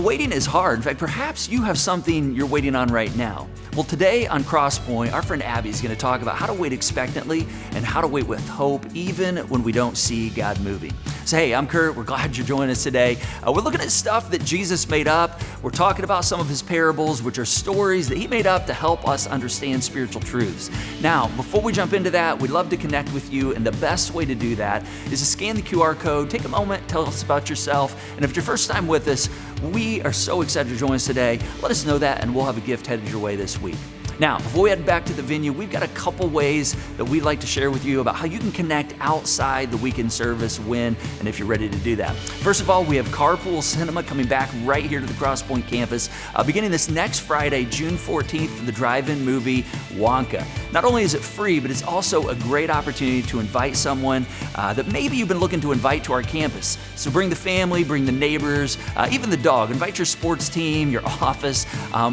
Waiting is hard. In fact, perhaps you have something you're waiting on right now. Well, today on Crosspoint, our friend Abby is going to talk about how to wait expectantly and how to wait with hope even when we don't see God moving. So hey, I'm Kurt. We're glad you're joining us today. We're looking at stuff that Jesus made up. We're talking about some of his parables, which are stories that he made up to help us understand spiritual truths. Now, before we jump into that, we'd love to connect with you, and the best way to do that is to scan the QR code, take a moment, tell us about yourself, and if it's your first time with us, we are so excited to join us today. Let us know that, and we'll have a gift headed your way this week. Now, before we head back to the venue, we've got a couple ways that we'd like to share with you about how you can connect outside the weekend service when and if you're ready to do that. First of all, we have Carpool Cinema coming back right here to the Crosspoint campus beginning this next Friday, June 14th, for the drive-in movie Wonka. Not only is it free, but it's also a great opportunity to invite someone that maybe you've been looking to invite to our campus. So bring the family, bring the neighbors, even the dog. Invite your sports team, your office,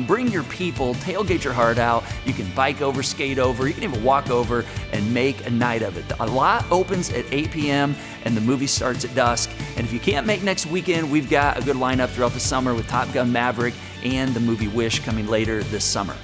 bring your people, tailgate your heart out. You can bike over, skate over, you can even walk over and make a night of it. A lot opens at 8 p.m. and the movie starts at dusk. And if you can't make next weekend, we've got a good lineup throughout the summer with Top Gun Maverick and the movie Wish coming later this summer.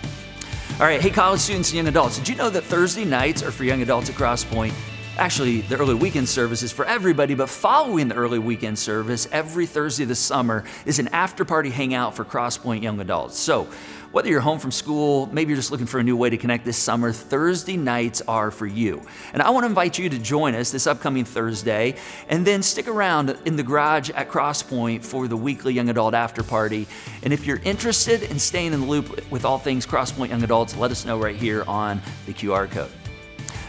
All right, hey college students and young adults, did you know that Thursday nights are for young adults at Crosspoint? Actually, the early weekend service is for everybody, but following the early weekend service, every Thursday this summer is an after-party hangout for Crosspoint young adults. So whether you're home from school, maybe you're just looking for a new way to connect this summer, Thursday nights are for you. And I want to invite you to join us this upcoming Thursday, and then stick around in the garage at Crosspoint for the weekly young adult after party. And if you're interested in staying in the loop with all things Crosspoint young adults, let us know right here on the QR code.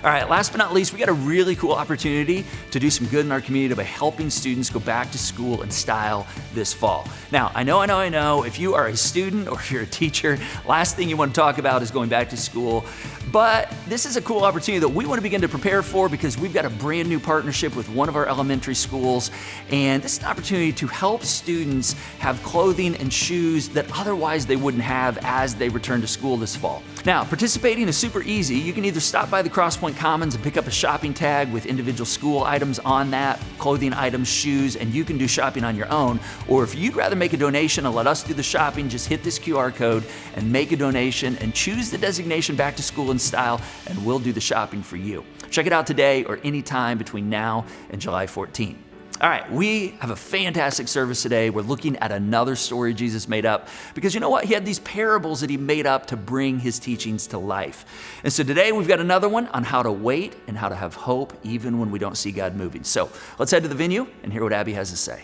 All right, last but not least, we got a really cool opportunity to do some good in our community by helping students go back to school in style this fall. Now, I know, if you are a student or if you're a teacher, last thing you want to talk about is going back to school. But this is a cool opportunity that we want to begin to prepare for because we've got a brand new partnership with one of our elementary schools. And this is an opportunity to help students have clothing and shoes that otherwise they wouldn't have as they return to school this fall. Now, participating is super easy. You can either stop by the Crosspoint Commons and pick up a shopping tag with individual school items on that, clothing items, shoes, and you can do shopping on your own. Or if you'd rather make a donation and let us do the shopping, just hit this QR code and make a donation and choose the designation Back to School in Style, and we'll do the shopping for you. Check it out today or anytime between now and July 14th. All right, we have a fantastic service today. We're looking at another story Jesus made up because you know what? He had these parables that he made up to bring his teachings to life. And so today we've got another one on how to wait and how to have hope even when we don't see God moving. So let's head to the venue and hear what Abby has to say.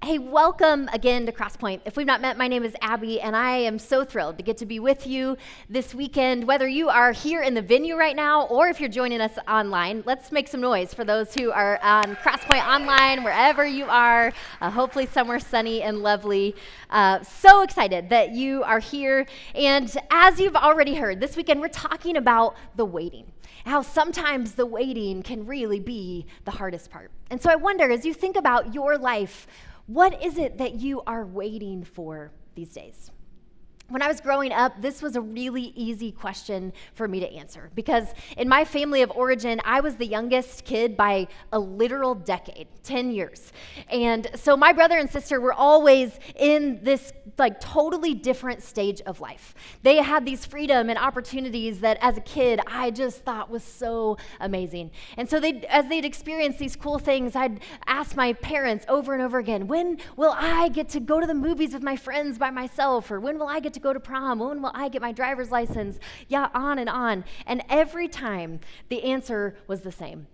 Hey, welcome again to Crosspoint. If we've not met, my name is Abby, and I am so thrilled to get to be with you this weekend. Whether you are here in the venue right now or if you're joining us online, let's make some noise for those who are on Crosspoint online, wherever you are, hopefully somewhere sunny and lovely. So excited that you are here. And as you've already heard, this weekend we're talking about the waiting. How sometimes the waiting can really be the hardest part. And so I wonder, as you think about your life, what is it that you are waiting for these days? When I was growing up, this was a really easy question for me to answer because in my family of origin, I was the youngest kid by a literal decade, 10 years. And so my brother and sister were always in this like totally different stage of life. They had these freedom and opportunities that as a kid, I just thought was so amazing. And so as they'd experienced these cool things, I'd ask my parents over and over again, when will I get to go to the movies with my friends by myself? Or when will I get to go to prom? When will I get my driver's license? Yeah, on and on. And every time the answer was the same.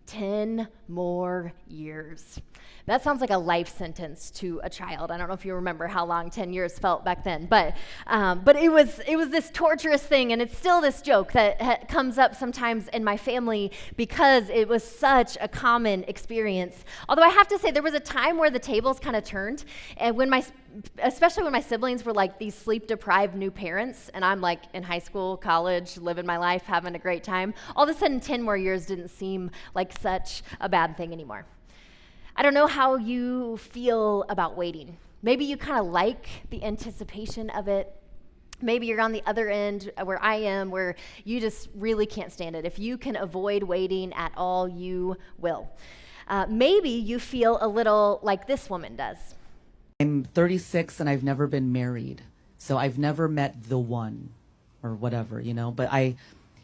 10 more years. That sounds like a life sentence to a child. I don't know if you remember how long 10 years felt back then, but it was this torturous thing, and it's still this joke that comes up sometimes in my family because it was such a common experience. Although I have to say, there was a time where the tables kind of turned, and especially when my siblings were like these sleep-deprived new parents, and I'm like in high school, college, living my life, having a great time, all of a sudden 10 more years didn't seem like such a bad thing anymore. I don't know how you feel about waiting. Maybe you kind of like the anticipation of it. Maybe you're on the other end where I am, where you just really can't stand it. If you can avoid waiting at all, you will. Maybe you feel a little like this woman does. I'm 36 and I've never been married, so I've never met the one or whatever, but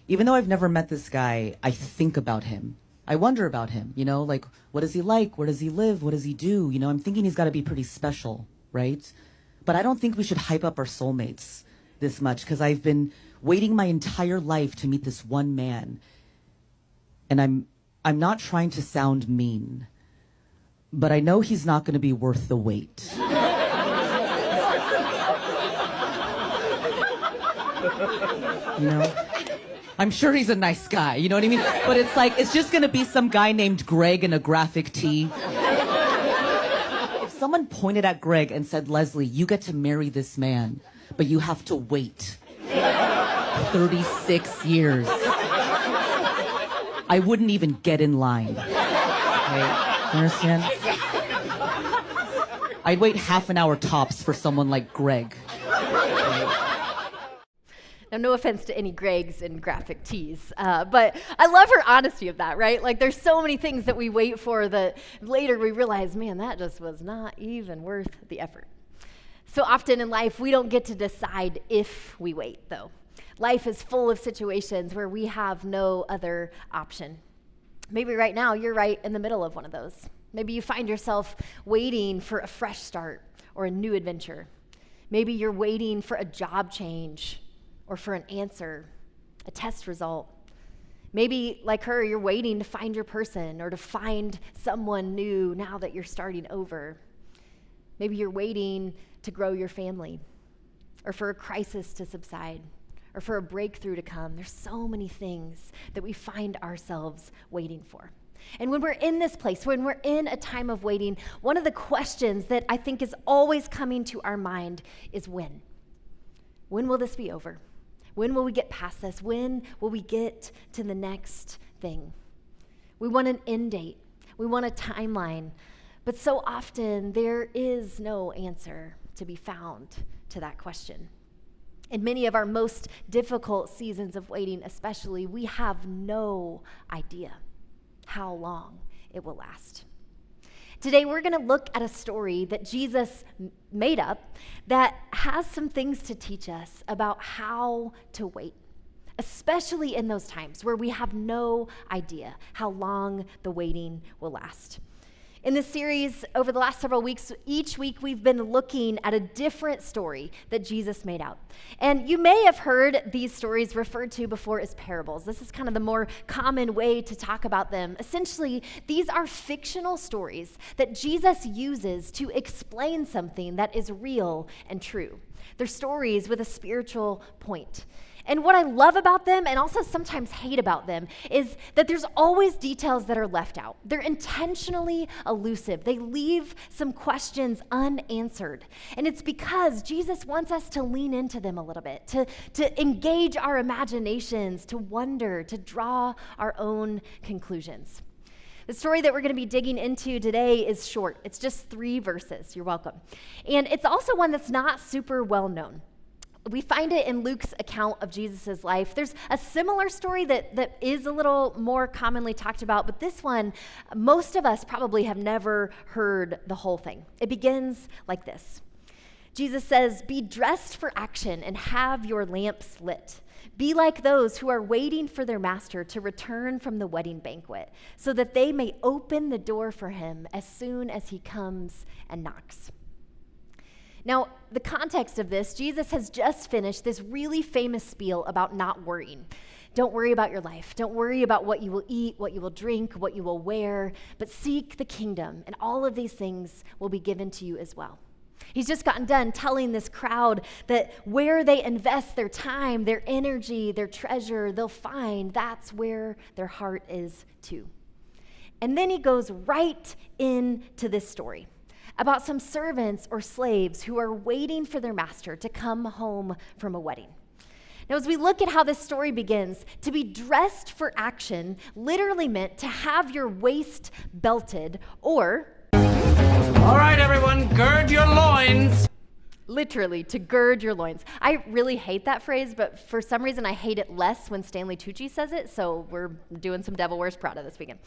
even though I've never met this guy, I think about him. I wonder about him, like, what is he like? Where does he live? What does he do? I'm thinking he's got to be pretty special, right? But I don't think we should hype up our soulmates this much because I've been waiting my entire life to meet this one man. And I'm not trying to sound mean, but I know he's not going to be worth the wait. I'm sure he's a nice guy, you know what I mean? But it's just gonna be some guy named Greg in a graphic tee. If someone pointed at Greg and said, Leslie, you get to marry this man, but you have to wait 36 years, I wouldn't even get in line. Okay? You understand? I'd wait half an hour tops for someone like Greg. Now, no offense to any Gregs in graphic tees, but I love her honesty of that, right? Like, there's so many things that we wait for that later we realize, man, that just was not even worth the effort. So often in life, we don't get to decide if we wait, though. Life is full of situations where we have no other option. Maybe right now, you're right in the middle of one of those. Maybe you find yourself waiting for a fresh start or a new adventure. Maybe you're waiting for a job change or for an answer, a test result. Maybe, like her, you're waiting to find your person or to find someone new now that you're starting over. Maybe you're waiting to grow your family or for a crisis to subside or for a breakthrough to come. There's so many things that we find ourselves waiting for. And when we're in this place, when we're in a time of waiting, one of the questions that I think is always coming to our mind is when? When will this be over? When will we get past this? When will we get to the next thing? We want an end date. We want a timeline. But so often, there is no answer to be found to that question. In many of our most difficult seasons of waiting, especially, we have no idea how long it will last. Today, we're going to look at a story that Jesus made up that has some things to teach us about how to wait, especially in those times where we have no idea how long the waiting will last. In this series, over the last several weeks, each week we've been looking at a different story that Jesus made out. And you may have heard these stories referred to before as parables. This is kind of the more common way to talk about them. Essentially, these are fictional stories that Jesus uses to explain something that is real and true. They're stories with a spiritual point. And what I love about them, and also sometimes hate about them, is that there's always details that are left out. They're intentionally elusive. They leave some questions unanswered. And it's because Jesus wants us to lean into them a little bit, to engage our imaginations, to wonder, to draw our own conclusions. The story that we're going to be digging into today is short. It's just 3 verses. You're welcome. And it's also one that's not super well known. We find it in Luke's account of Jesus' life. There's a similar story that is a little more commonly talked about, but this one, most of us probably have never heard the whole thing. It begins like this. Jesus says, "Be dressed for action and have your lamps lit. Be like those who are waiting for their master to return from the wedding banquet, so that they may open the door for him as soon as he comes and knocks." Now, the context of this, Jesus has just finished this really famous spiel about not worrying. Don't worry about your life. Don't worry about what you will eat, what you will drink, what you will wear, but seek the kingdom, and all of these things will be given to you as well. He's just gotten done telling this crowd that where they invest their time, their energy, their treasure, they'll find that's where their heart is too. And then he goes right into this story about some servants or slaves who are waiting for their master to come home from a wedding. Now, as we look at how this story begins, to be dressed for action literally meant to have your waist belted, or all right, everyone, gird your loins. Literally, to gird your loins. I really hate that phrase, but for some reason I hate it less when Stanley Tucci says it, so we're doing some Devil Wears Prada this weekend.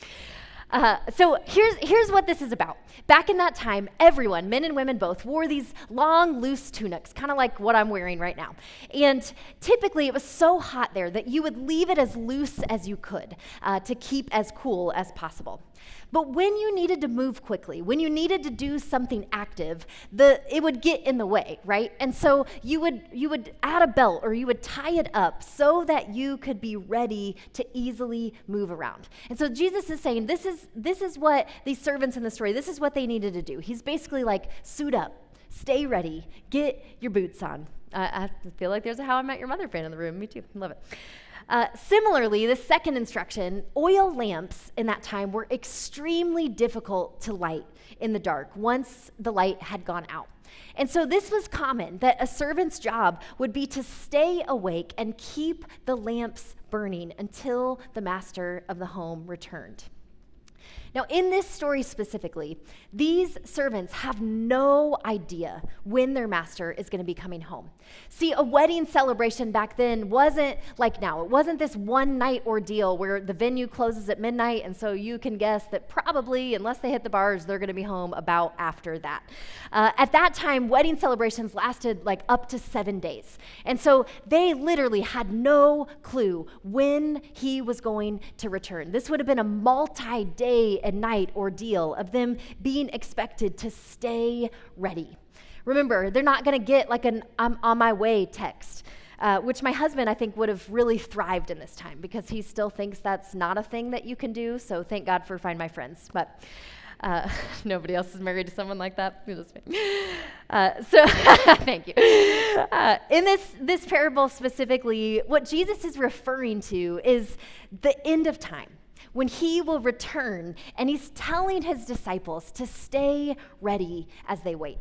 So here's what this is about. Back in that time, everyone, men and women both, wore these long, loose tunics, kind of like what I'm wearing right now. And typically, it was so hot there that you would leave it as loose as you could to keep as cool as possible. But when you needed to move quickly, when you needed to do something active, it would get in the way, right? And so you would add a belt or you would tie it up so that you could be ready to easily move around. And so Jesus is saying, this is what these servants in the story, this is what they needed to do. He's basically like, suit up, stay ready, get your boots on. I feel like there's a How I Met Your Mother fan in the room. Me too, love it. Similarly, the second instruction, oil lamps in that time were extremely difficult to light in the dark once the light had gone out. And so this was common, that a servant's job would be to stay awake and keep the lamps burning until the master of the home returned. Now, in this story specifically, these servants have no idea when their master is going to be coming home. See, a wedding celebration back then wasn't like now. It wasn't this one-night ordeal where the venue closes at midnight, and so you can guess that probably, unless they hit the bars, they're going to be home about after that. At that time, wedding celebrations lasted like up to 7 days. And so they literally had no clue when he was going to return. This would have been a multi-day and night ordeal of them being expected to stay ready. Remember, they're not going to get like an "I'm on my way" text, which my husband, I think, would have really thrived in this time because he still thinks that's not a thing that you can do. So thank God for Find My Friends. But nobody else is married to someone like that. So thank you. In this parable specifically, what Jesus is referring to is the end of time, when he will return, and he's telling his disciples to stay ready as they wait.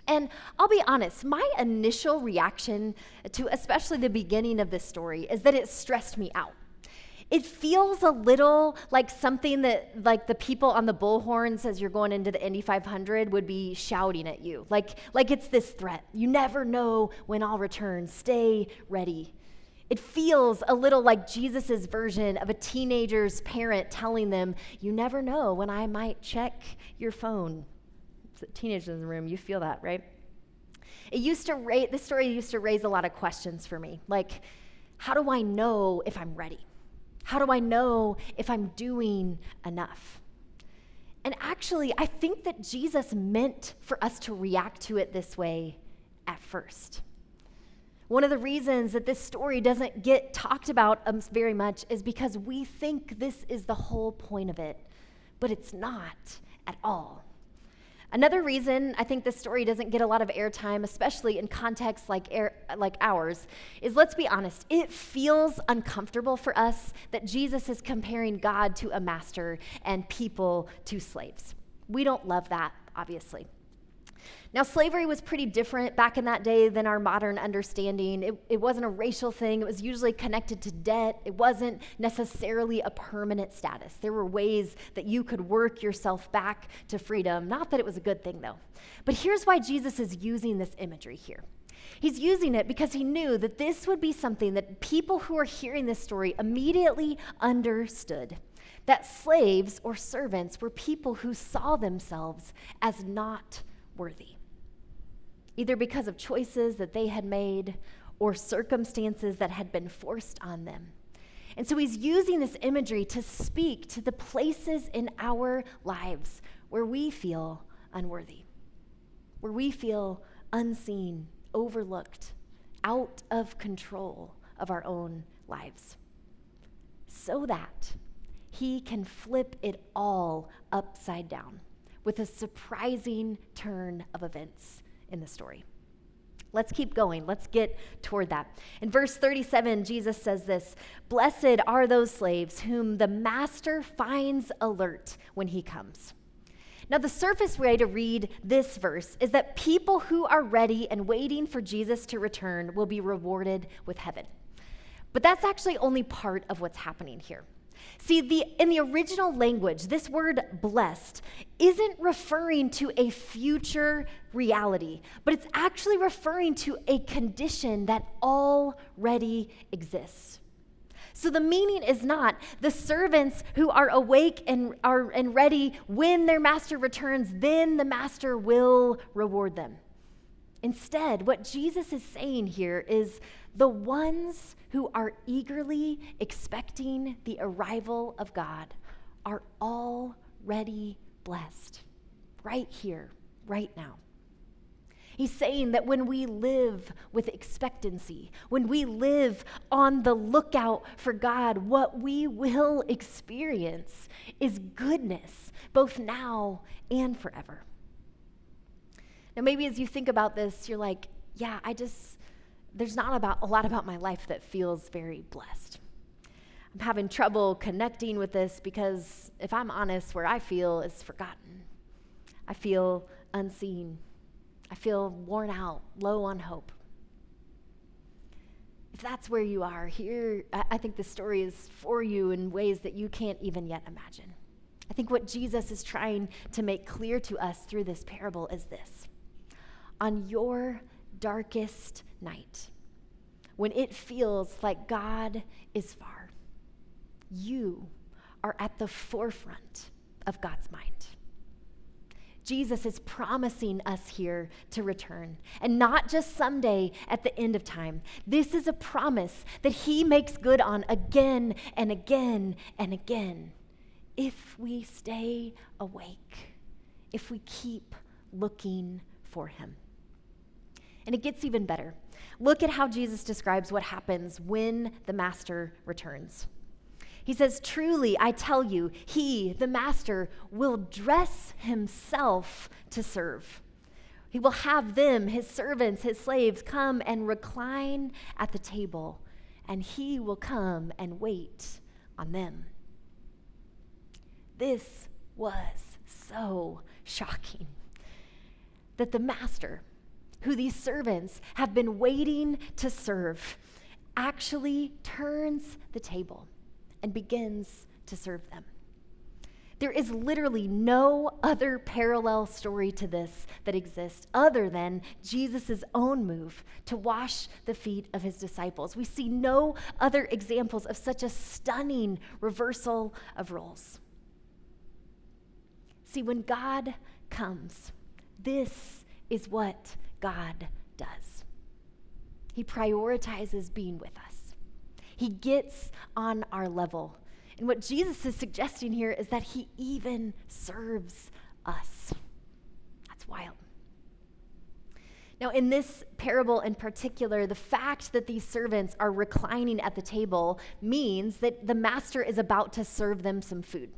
And I'll be honest, my initial reaction to especially the beginning of this story is that it stressed me out. It feels a little like something that like the people on the bullhorns as you're going into the Indy 500 would be shouting at you. Like it's this threat. You never know when I'll return. Stay ready. It feels a little like Jesus' version of a teenager's parent telling them, you never know when I might check your phone. Teenagers in the room, you feel that, right? This story used to raise a lot of questions for me. Like, how do I know if I'm ready? How do I know if I'm doing enough? And actually, I think that Jesus meant for us to react to it this way at first. One of the reasons that this story doesn't get talked about very much is because we think this is the whole point of it, but it's not at all. Another reason I think this story doesn't get a lot of airtime, especially in contexts like ours, is, let's be honest, it feels uncomfortable for us that Jesus is comparing God to a master and people to slaves. We don't love that, obviously. Now, slavery was pretty different back in that day than our modern understanding. It wasn't a racial thing. It was usually connected to debt. It wasn't necessarily a permanent status. There were ways that you could work yourself back to freedom. Not that it was a good thing, though. But here's why Jesus is using this imagery here. He's using it because he knew that this would be something that people who are hearing this story immediately understood, that slaves or servants were people who saw themselves as not worthy, either because of choices that they had made or circumstances that had been forced on them. And so he's using this imagery to speak to the places in our lives where we feel unworthy, where we feel unseen, overlooked, out of control of our own lives, so that he can flip it all upside down with a surprising turn of events in the story. Let's keep going. Let's get toward that. In verse 37, Jesus says this: "Blessed are those slaves whom the master finds alert when he comes." Now, the surface way to read this verse is that people who are ready and waiting for Jesus to return will be rewarded with heaven. But that's actually only part of what's happening here. See, in the original language, this word blessed isn't referring to a future reality, but it's actually referring to a condition that already exists. So the meaning is not the servants who are awake and ready when their master returns, then the master will reward them. Instead, what Jesus is saying here is the ones who are eagerly expecting the arrival of God are already blessed, right here, right now. He's saying that when we live with expectancy, when we live on the lookout for God, what we will experience is goodness, both now and forever. Now, maybe as you think about this, you're like, yeah, there's not a lot about my life that feels very blessed. I'm having trouble connecting with this because, if I'm honest, where I feel is forgotten. I feel unseen. I feel worn out, low on hope. If that's where you are, here, I think the story is for you in ways that you can't even yet imagine. I think what Jesus is trying to make clear to us through this parable is this: on your darkest night, when it feels like God is far, you are at the forefront of God's mind. Jesus is promising us here to return, and not just someday at the end of time. This is a promise that he makes good on again and again and again if we stay awake, if we keep looking for him. And it gets even better. Look at how Jesus describes what happens when the master returns. He says, "Truly, I tell you, he, the master, will dress himself to serve. He will have them, his servants, his slaves, come and recline at the table, and he will come and wait on them." This was so shocking that the master, who these servants have been waiting to serve, actually turns the table and begins to serve them. There is literally no other parallel story to this that exists other than Jesus' own move to wash the feet of his disciples. We see no other examples of such a stunning reversal of roles. See, when God comes, this is what God does. He prioritizes being with us. He gets on our level. And what Jesus is suggesting here is that he even serves us. That's wild. Now, in this parable in particular, the fact that these servants are reclining at the table means that the master is about to serve them some food,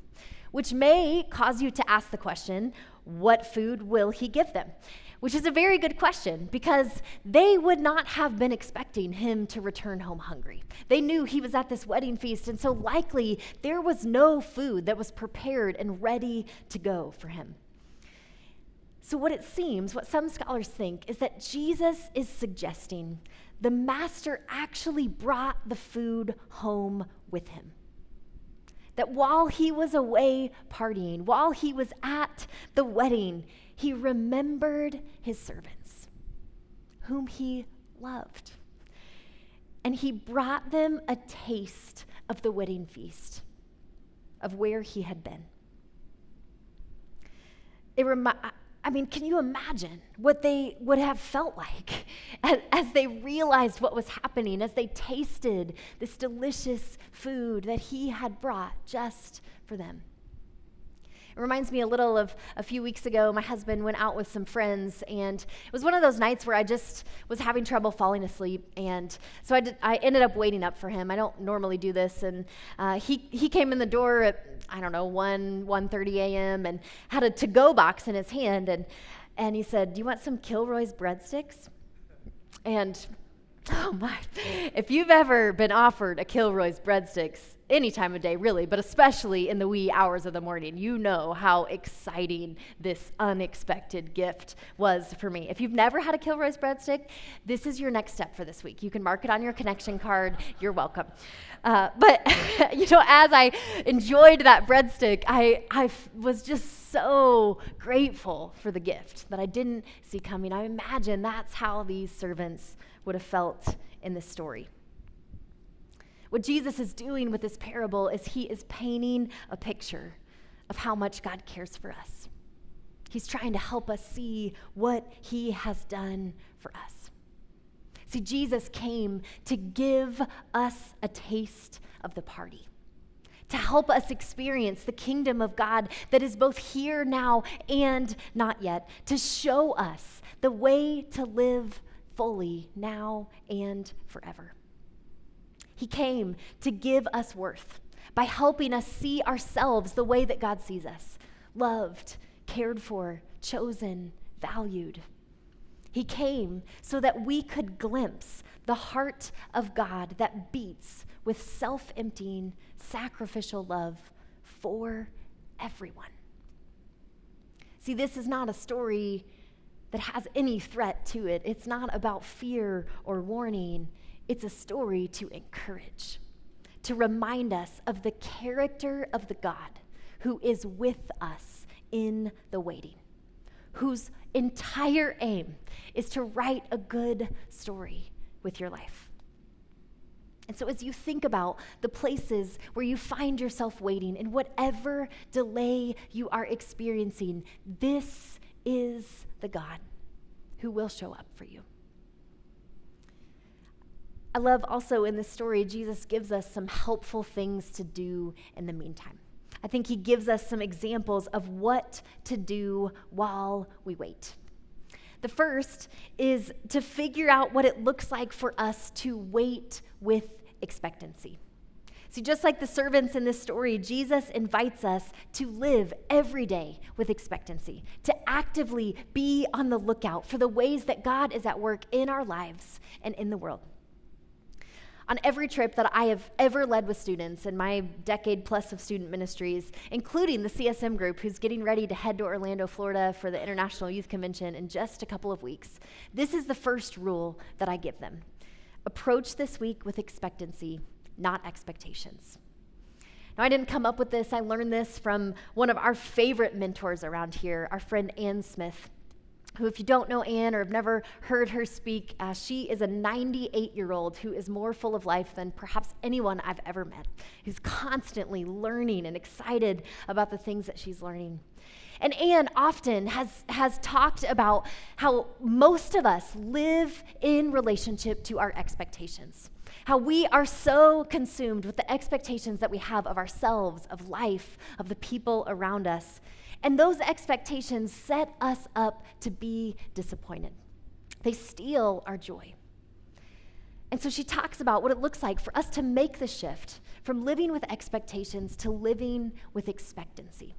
which may cause you to ask the question, what food will he give them? Which is a very good question, because they would not have been expecting him to return home hungry. They knew he was at this wedding feast, and so likely there was no food that was prepared and ready to go for him. So what some scholars think, is that Jesus is suggesting the master actually brought the food home with him. That while he was away partying, while he was at the wedding, he remembered his servants, whom he loved. And he brought them a taste of the wedding feast, of where he had been. Can you imagine what they would have felt like as they realized what was happening, as they tasted this delicious food that he had brought just for them? It reminds me a little of a few weeks ago, my husband went out with some friends, and it was one of those nights where I just was having trouble falling asleep, and so I ended up waiting up for him. I don't normally do this, and he came in the door at, 1:30 a.m. and had a to-go box in his hand, and he said, "Do you want some Kilroy's breadsticks?" And oh my, if you've ever been offered a Kilroy's breadsticks, any time of day really, but especially in the wee hours of the morning, you know how exciting this unexpected gift was for me. If you've never had a Kilroy's breadstick, this is your next step for this week. You can mark it on your connection card. You're welcome. But as I enjoyed that breadstick, I was just so grateful for the gift that I didn't see coming. I imagine that's how these servants would have felt in this story. What Jesus is doing with this parable is he is painting a picture of how much God cares for us. He's trying to help us see what he has done for us. See, Jesus came to give us a taste of the party, to help us experience the kingdom of God that is both here now and not yet, to show us the way to live fully now and forever. He came to give us worth by helping us see ourselves the way that God sees us, loved, cared for, chosen, valued. He came so that we could glimpse the heart of God that beats with self-emptying, sacrificial love for everyone. See, this is not a story that has any threat to it. It's not about fear or warning. It's a story to encourage, to remind us of the character of the God who is with us in the waiting, whose entire aim is to write a good story with your life. And so as you think about the places where you find yourself waiting and whatever delay you are experiencing, this is the God who will show up for you. I love also in this story, Jesus gives us some helpful things to do in the meantime. I think he gives us some examples of what to do while we wait. The first is to figure out what it looks like for us to wait with expectancy. See, just like the servants in this story, Jesus invites us to live every day with expectancy, to actively be on the lookout for the ways that God is at work in our lives and in the world. On every trip that I have ever led with students in my decade plus of student ministries, including the CSM group who's getting ready to head to Orlando, Florida for the International Youth Convention in just a couple of weeks, this is the first rule that I give them. Approach this week with expectancy, not expectations. Now, I didn't come up with this. I learned this from one of our favorite mentors around here, our friend Ann Smith, who, if you don't know Ann or have never heard her speak, she is a 98-year-old who is more full of life than perhaps anyone I've ever met, who's constantly learning and excited about the things that she's learning. And Ann often has talked about how most of us live in relationship to our expectations, how we are so consumed with the expectations that we have of ourselves, of life, of the people around us. And those expectations set us up to be disappointed. They steal our joy. And so she talks about what it looks like for us to make the shift from living with expectations to living with expectancy.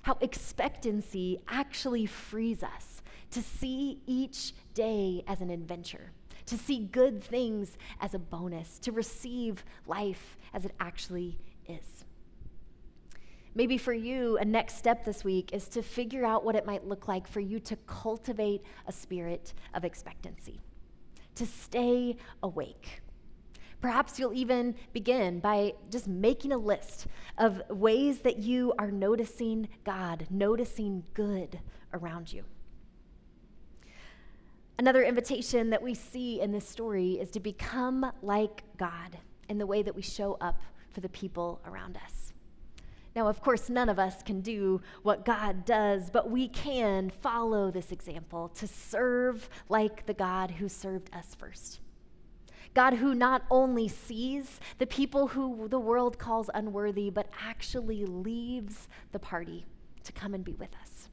How expectancy actually frees us to see each day as an adventure, to see good things as a bonus, to receive life as it actually is. Maybe for you, a next step this week is to figure out what it might look like for you to cultivate a spirit of expectancy, to stay awake. Perhaps you'll even begin by just making a list of ways that you are noticing God, noticing good around you. Another invitation that we see in this story is to become like God in the way that we show up for the people around us. Now, of course, none of us can do what God does, but we can follow this example to serve like the God who served us first. God who not only sees the people who the world calls unworthy, but actually leaves the party to come and be with us.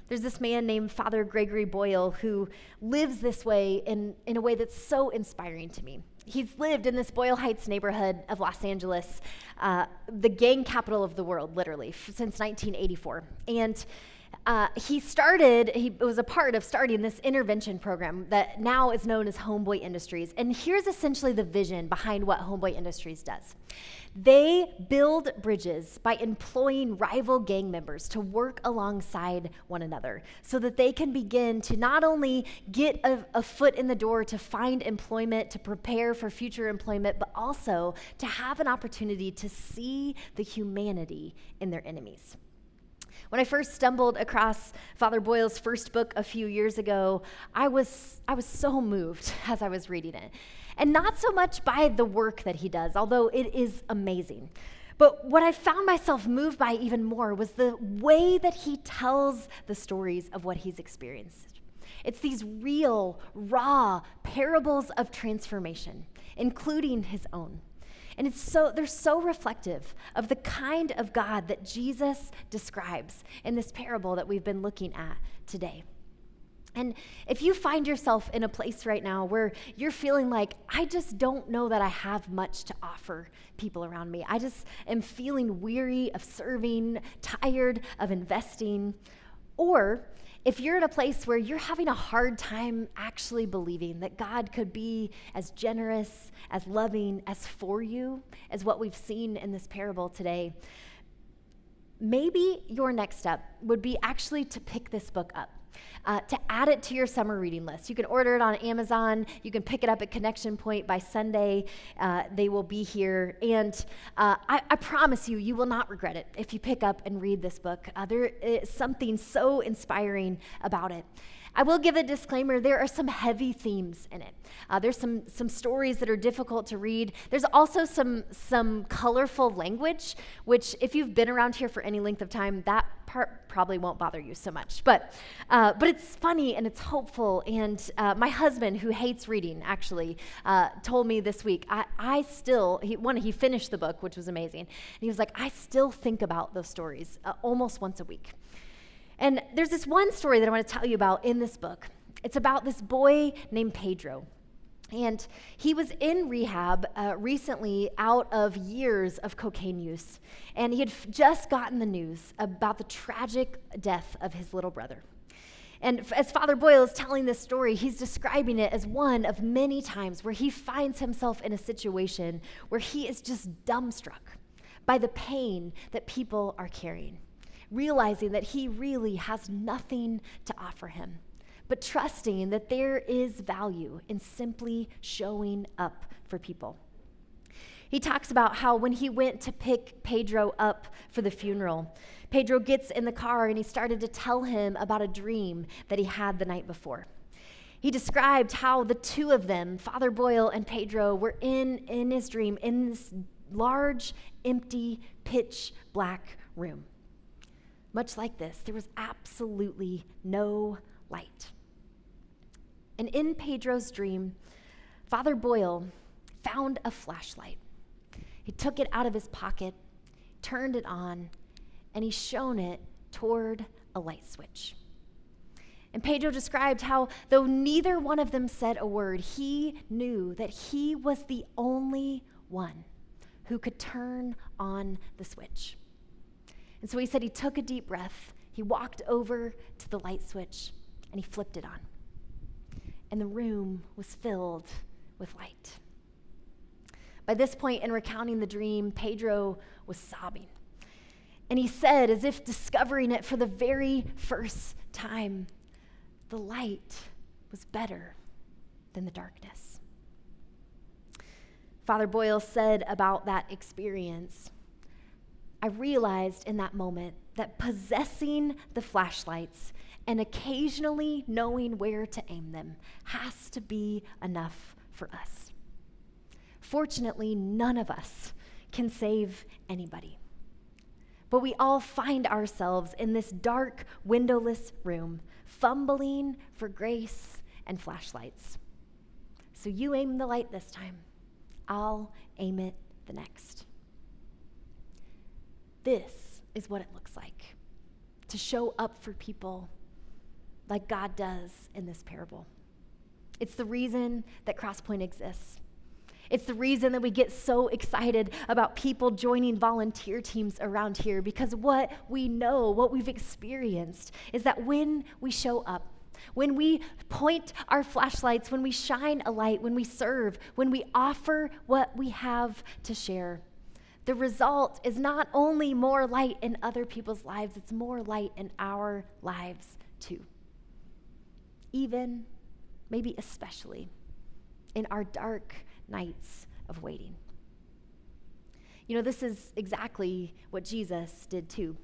There's this man named Father Gregory Boyle who lives this way in a way that's so inspiring to me. He's lived in this Boyle Heights neighborhood of Los Angeles, the gang capital of the world, literally, since 1984. And he was a part of starting this intervention program that now is known as Homeboy Industries. And here's essentially the vision behind what Homeboy Industries does. They build bridges by employing rival gang members to work alongside one another so that they can begin to not only get a foot in the door to find employment, to prepare for future employment, but also to have an opportunity to see the humanity in their enemies. When I first stumbled across Father Boyle's first book a few years ago, I was so moved as I was reading it. And not so much by the work that he does, although it is amazing. But what I found myself moved by even more was the way that he tells the stories of what he's experienced. It's these real, raw parables of transformation, including his own. And they're so reflective of the kind of God that Jesus describes in this parable that we've been looking at today. And if you find yourself in a place right now where you're feeling like, I just don't know that I have much to offer people around me, I just am feeling weary of serving, tired of investing, or if you're in a place where you're having a hard time actually believing that God could be as generous, as loving, as for you as what we've seen in this parable today, maybe your next step would be actually to pick this book up. To add it to your summer reading list. You can order it on Amazon. You can pick it up at Connection Point by Sunday. They will be here. And I promise you, you will not regret it if you pick up and read this book. There is something so inspiring about it. I will give a disclaimer, there are some heavy themes in it. There's some stories that are difficult to read. There's also some colorful language, which if you've been around here for any length of time, that part probably won't bother you so much. But it's funny and it's hopeful. And my husband, who hates reading, actually, told me this week, he finished the book, which was amazing. And he was like, I still think about those stories almost once a week. And there's this one story that I want to tell you about in this book. It's about this boy named Pedro. And he was in rehab recently out of years of cocaine use. And he had just gotten the news about the tragic death of his little brother. And as Father Boyle is telling this story, he's describing it as one of many times where he finds himself in a situation where he is just dumbstruck by the pain that people are carrying, realizing that he really has nothing to offer him, but trusting that there is value in simply showing up for people. He talks about how when he went to pick Pedro up for the funeral, Pedro gets in the car and he started to tell him about a dream that he had the night before. He described how the two of them, Father Boyle and Pedro, were in his dream in this large, empty, pitch black room. Much like this, there was absolutely no light. And in Pedro's dream, Father Boyle found a flashlight. He took it out of his pocket, turned it on, and he shone it toward a light switch. And Pedro described how, though neither one of them said a word, he knew that he was the only one who could turn on the switch. And so he said he took a deep breath, he walked over to the light switch, and he flipped it on. And the room was filled with light. By this point in recounting the dream, Pedro was sobbing. And he said, as if discovering it for the very first time, the light was better than the darkness. Father Boyle said about that experience, I realized in that moment that possessing the flashlights and occasionally knowing where to aim them has to be enough for us. Fortunately, none of us can save anybody. But we all find ourselves in this dark, windowless room, fumbling for grace and flashlights. So you aim the light this time. I'll aim it the next. This is what it looks like to show up for people like God does in this parable. It's the reason that Crosspoint exists. It's the reason that we get so excited about people joining volunteer teams around here, because what we know, what we've experienced, is that when we show up, when we point our flashlights, when we shine a light, when we serve, when we offer what we have to share, the result is not only more light in other people's lives, it's more light in our lives too. Even, maybe especially, in our dark nights of waiting. You know, this is exactly what Jesus did too.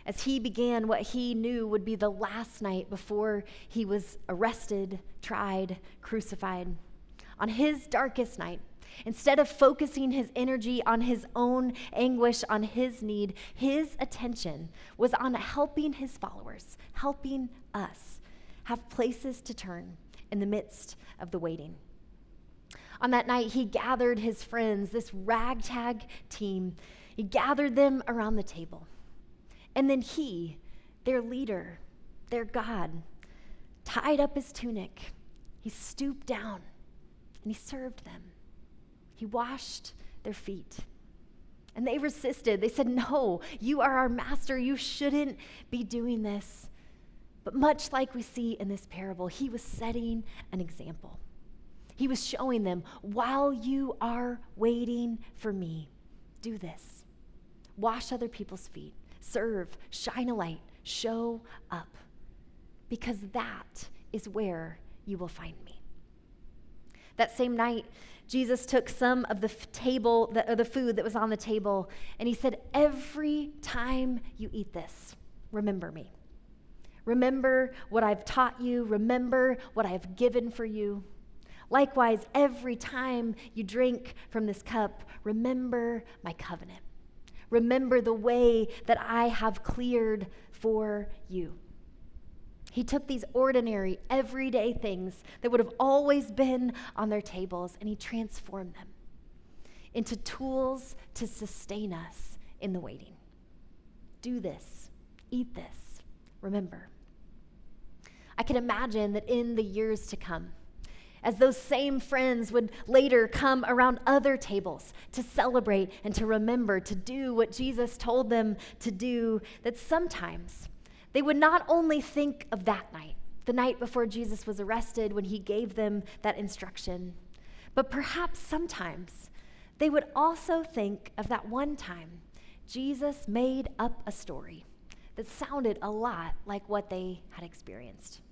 As he began what he knew would be the last night before he was arrested, tried, crucified. On his darkest night, instead of focusing his energy on his own anguish, on his need, his attention was on helping his followers, helping us have places to turn in the midst of the waiting. On that night, he gathered his friends, this ragtag team. He gathered them around the table. And then he, their leader, their God, tied up his tunic. He stooped down and he served them. He washed their feet. And they resisted. They said, "No, you are our master. You shouldn't be doing this." But much like we see in this parable, he was setting an example. He was showing them, while you are waiting for me, do this. Wash other people's feet. Serve, shine a light, show up. Because that is where you will find me. That same night, Jesus took some of the food that was on the table, and he said, "Every time you eat this, remember me. Remember what I've taught you. Remember what I've given for you. Likewise, every time you drink from this cup, remember my covenant. Remember the way that I have cleared for you." He took these ordinary, everyday things that would have always been on their tables, and he transformed them into tools to sustain us in the waiting. Do this, eat this, remember. I can imagine that in the years to come, as those same friends would later come around other tables to celebrate and to remember, to do what Jesus told them to do, that sometimes they would not only think of that night, the night before Jesus was arrested when he gave them that instruction, but perhaps sometimes they would also think of that one time Jesus made up a story that sounded a lot like what they had experienced.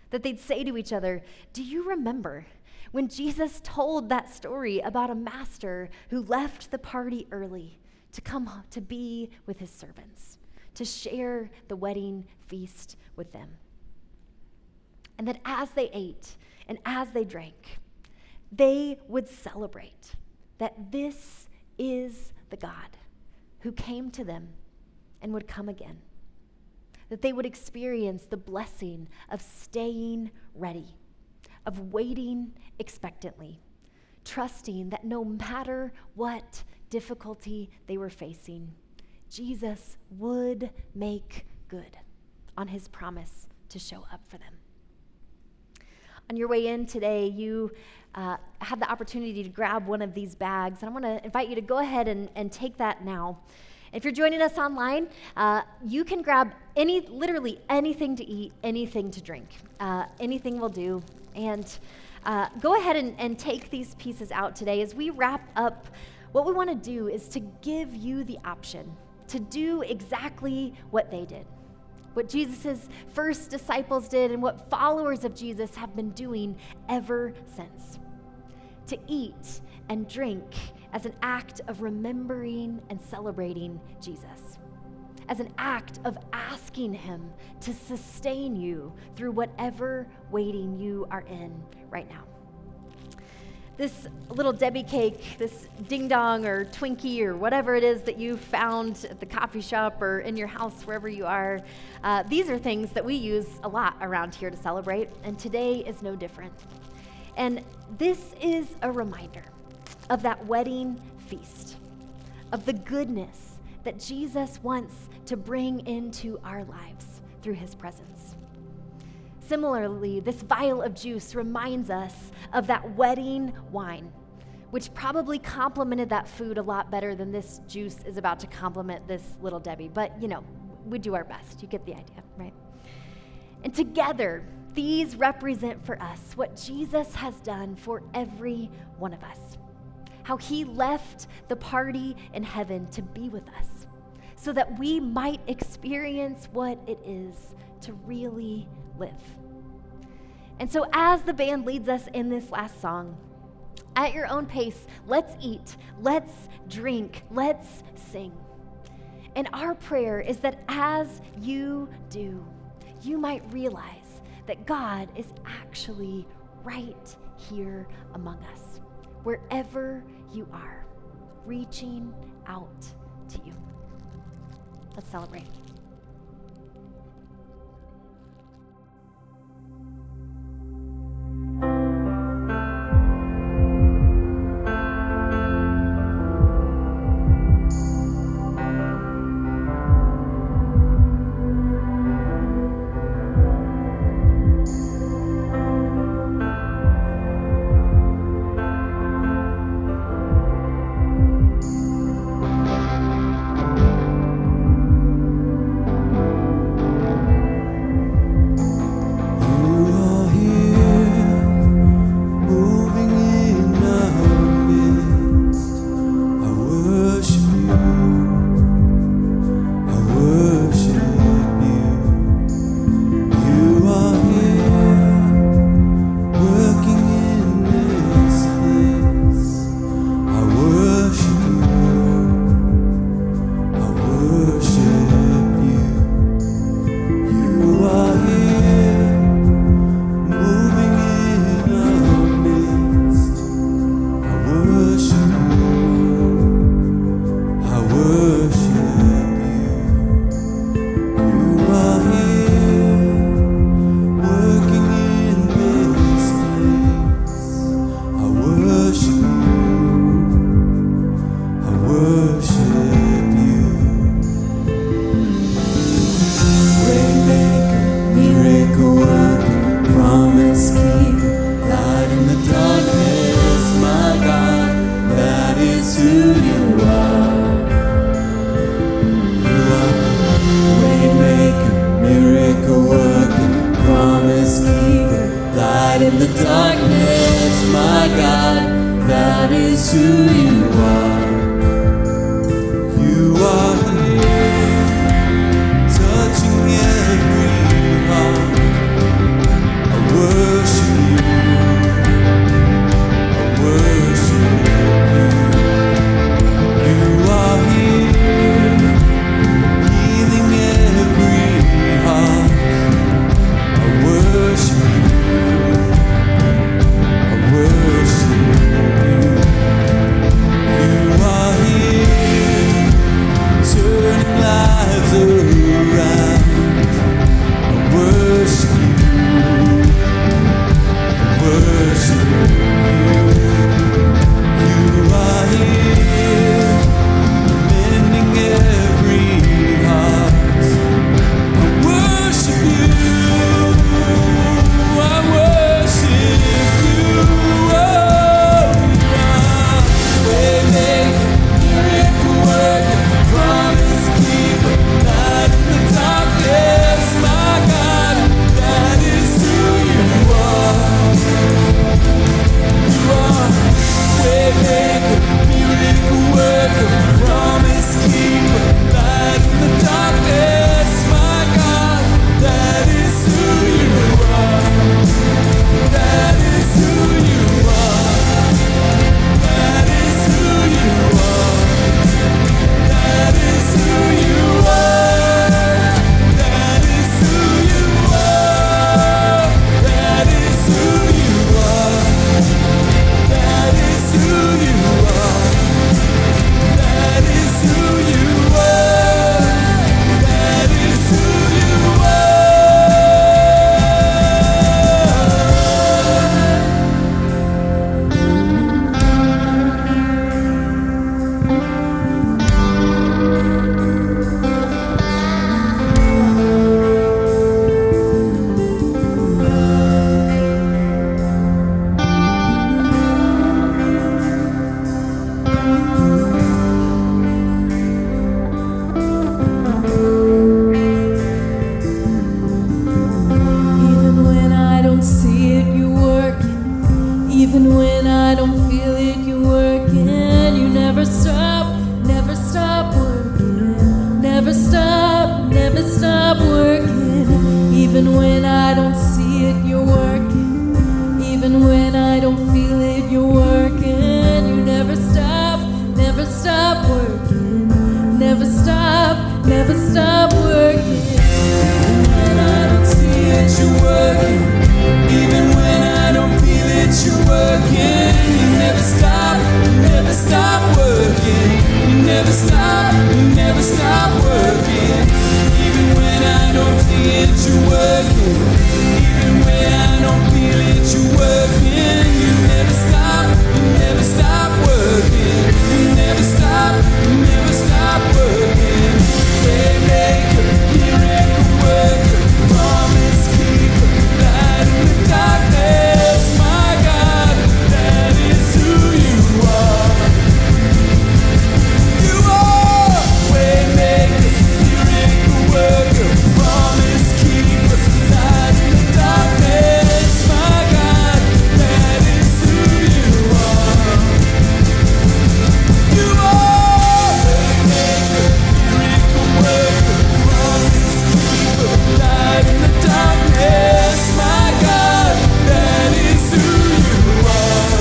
That they'd say to each other, "Do you remember when Jesus told that story about a master who left the party early to come to be with his servants, to share the wedding feast with them?" And that as they ate and as they drank, they would celebrate that this is the God who came to them and would come again. That they would experience the blessing of staying ready, of waiting expectantly, trusting that no matter what difficulty they were facing, Jesus would make good on his promise to show up for them. On your way in today, you had the opportunity to grab one of these bags, and I want to invite you to go ahead and take that now. If you're joining us online, you can grab literally anything to eat, anything to drink. Anything will do. And go ahead and take these pieces out today. As we wrap up, what we want to do is to give you the option to do exactly what they did, what Jesus' first disciples did, and what followers of Jesus have been doing ever since. To eat and drink as an act of remembering and celebrating Jesus. as an act of asking Him to sustain you through whatever waiting you are in right now. This little Debbie cake, this ding dong or Twinkie or whatever it is that you found at the coffee shop or in your house, wherever you are, these are things that we use a lot around here to celebrate, and today is no different. And this is a reminder of that wedding feast, of the goodness that Jesus wants to bring into our lives through His presence. Similarly, this vial of juice reminds us of that wedding wine, which probably complemented that food a lot better than this juice is about to complement this little Debbie. But, we do our best. You get the idea, right? And together, these represent for us what Jesus has done for every one of us. How He left the party in heaven to be with us so that we might experience what it is to really live. And so as the band leads us in this last song, at your own pace, let's eat, let's drink, let's sing. And our prayer is that as you do, you might realize that God is actually right here among us, wherever you are, reaching out to you. Let's celebrate. Even when I don't see it, you're working. Even when I don't feel it, you're working. You never stop working. Never stop working. Even when I don't see it, you're working. Even when I don't feel it, you're working. You never stop working. You never stop working. Even when I don't see it, you're working. Even when I don't feel it, you're working. You never stop working. You never stop working. Waymaker, miracle worker, promise keeper, light in the darkness. My God, that is who you are. You are waymaker, miracle worker, promise keeper, light in the darkness. My God, that is who you are. You are waymaker, miracle worker, promise keeper, light in the darkness. My God, that is who you are.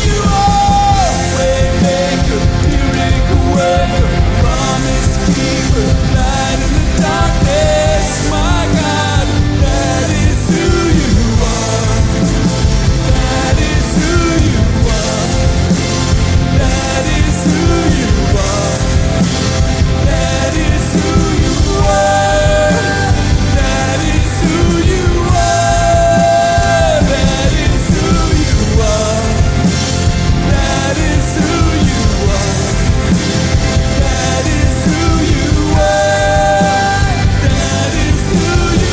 You are waymaker, miracle worker, promise keeper, light in the darkness. My God, that is who you are. That is who you are. That is who you are. That is who you are. That is who you are. That is who you are. That is who you are. That is who you are. That is who you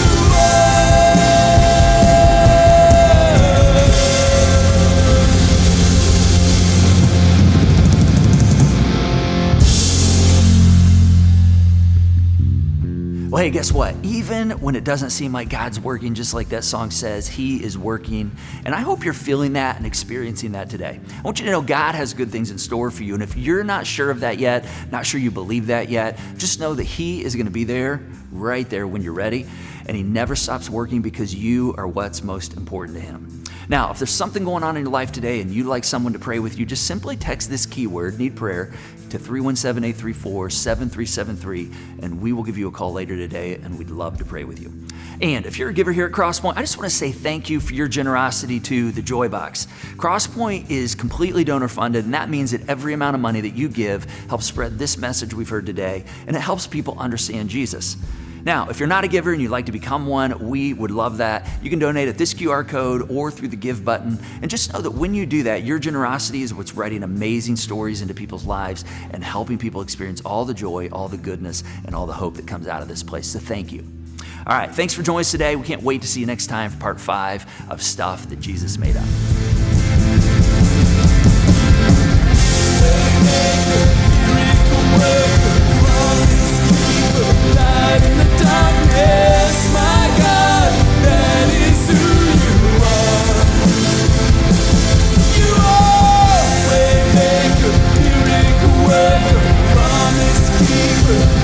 Well, hey, guess what? Even when it doesn't seem like God's working, just like that song says, He is working. And I hope you're feeling that and experiencing that today. I want you to know God has good things in store for you. And if you're not sure of that yet, not sure you believe that yet, just know that He is going to be there, right there when you're ready. And He never stops working because you are what's most important to Him. Now, if there's something going on in your life today and you'd like someone to pray with you, just simply text this keyword, need prayer, to 317-834-7373, and we will give you a call later today, and we'd love to pray with you. And if you're a giver here at Crosspoint, I just want to say thank you for your generosity to the Joy Box. Crosspoint is completely donor funded, and that means that every amount of money that you give helps spread this message we've heard today, and it helps people understand Jesus. Now, if you're not a giver and you'd like to become one, we would love that. You can donate at this QR code or through the Give button. And just know that when you do that, your generosity is what's writing amazing stories into people's lives and helping people experience all the joy, all the goodness, and all the hope that comes out of this place. So thank you. All right, thanks for joining us today. We can't wait to see you next time for part 5 of Stuff That Jesus Made Up. light in the darkness. My God, that is who you are. You are waymaker, miracle worker, promise keeper.